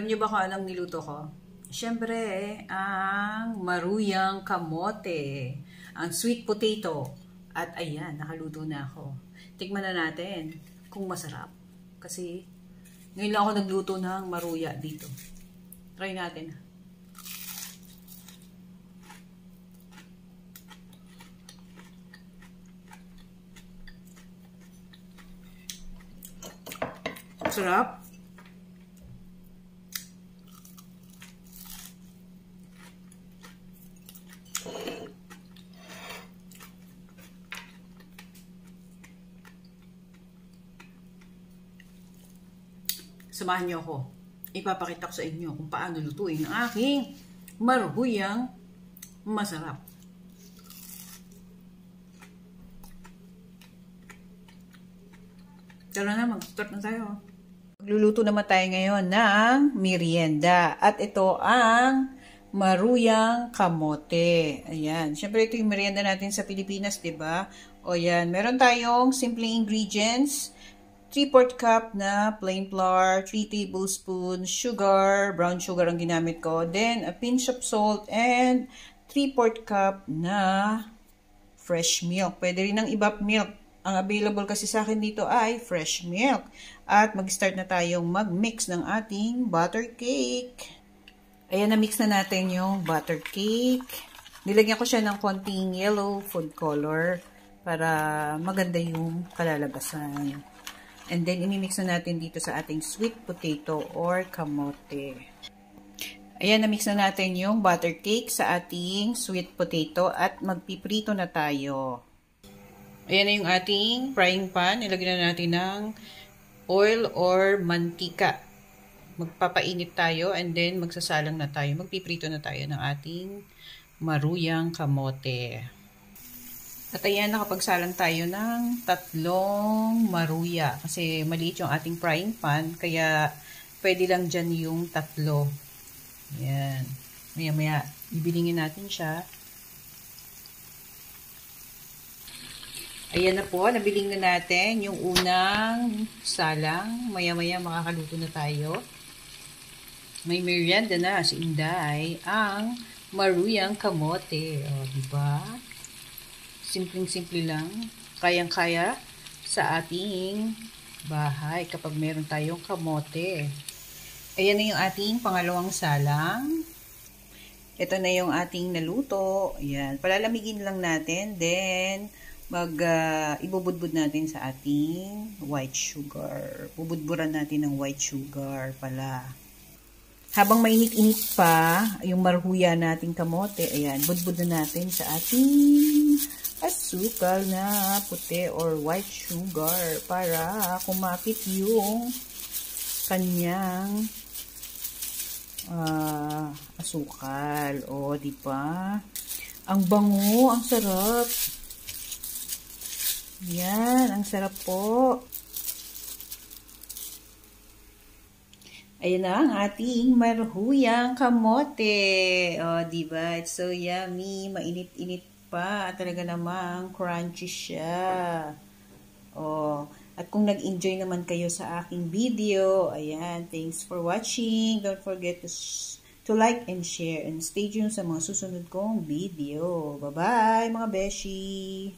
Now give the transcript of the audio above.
niyo ba kung anong niluto ko? Siyempre, ang maruyang kamote, ang sweet potato. At ayan, nakaluto na ako. Tikman na natin kung masarap. Kasi ngayon lang ako nagluto ng maruya dito. Try natin. Sarap. Samahan niyo ako. Ipapakita ko sa inyo kung paano lutuin ang aking maruyang masarap. Tara na, mag-start na tayo. Magluluto naman tayo ngayon ng merienda. At ito ang maruyang kamote. Ayan. Siyempre ito yung merienda natin sa Pilipinas, diba? O yan. Meron tayong simple ingredients. 3/4 cup na plain flour, 3 tablespoons sugar, brown sugar ang ginamit ko. Then, a pinch of salt and 3/4 cup na fresh milk. Pwede rin ng ibap milk. Ang available kasi sa akin dito ay fresh milk. At mag-start na tayong mag-mix ng ating butter cake. Ayan, na-mix na natin yung butter cake. Nilagyan ko siya ng konting yellow food color para maganda yung kalalabasan. And then, imimix na natin dito sa ating sweet potato or kamote. Ayan, na-mix na natin yung butter cake sa ating sweet potato at magpiprito na tayo. Ayan na yung ating frying pan. Ilagyan na natin ng oil or mantika. Magpapainit tayo and then magsasalang na tayo. Magpiprito na tayo ng ating maruyang kamote. At ayan, nakapagsalang tayo ng 3 maruya. Kasi maliit yung ating frying pan. Kaya pwede lang dyan yung 3. Ayan. Maya-maya, ibilingin natin siya. Ayan na po, nabiling na natin yung unang salang. Maya-maya makakaluto na tayo. May merienda na si Inday, ang maruyang kamote. O, diba? Simpleng-simple lang. Kayang-kaya sa ating bahay kapag meron tayong kamote. Ayan na yung ating pangalawang salang. Ito na yung ating naluto. Ayan. Palalamigin lang natin. Then, ibubudbud natin sa ating white sugar. Bubudburan natin ng white sugar pala. Habang mainit-init pa yung marhuya nating kamote, ayan, budbud na natin sa ating asukal na puti or white sugar para kumapit yung kanyang asukal. O, diba? Ang bango, ang sarap. Yan, ang sarap po. Ayan na ang ating marhuyang kamote. O, diba? It's so yummy. Mainit-init pa. Talaga namang crunchy siya. O, at kung nag-enjoy naman kayo sa aking video, ayan, thanks for watching. Don't forget to like and share and stay tuned sa mga susunod kong video. Bye-bye, mga beshi!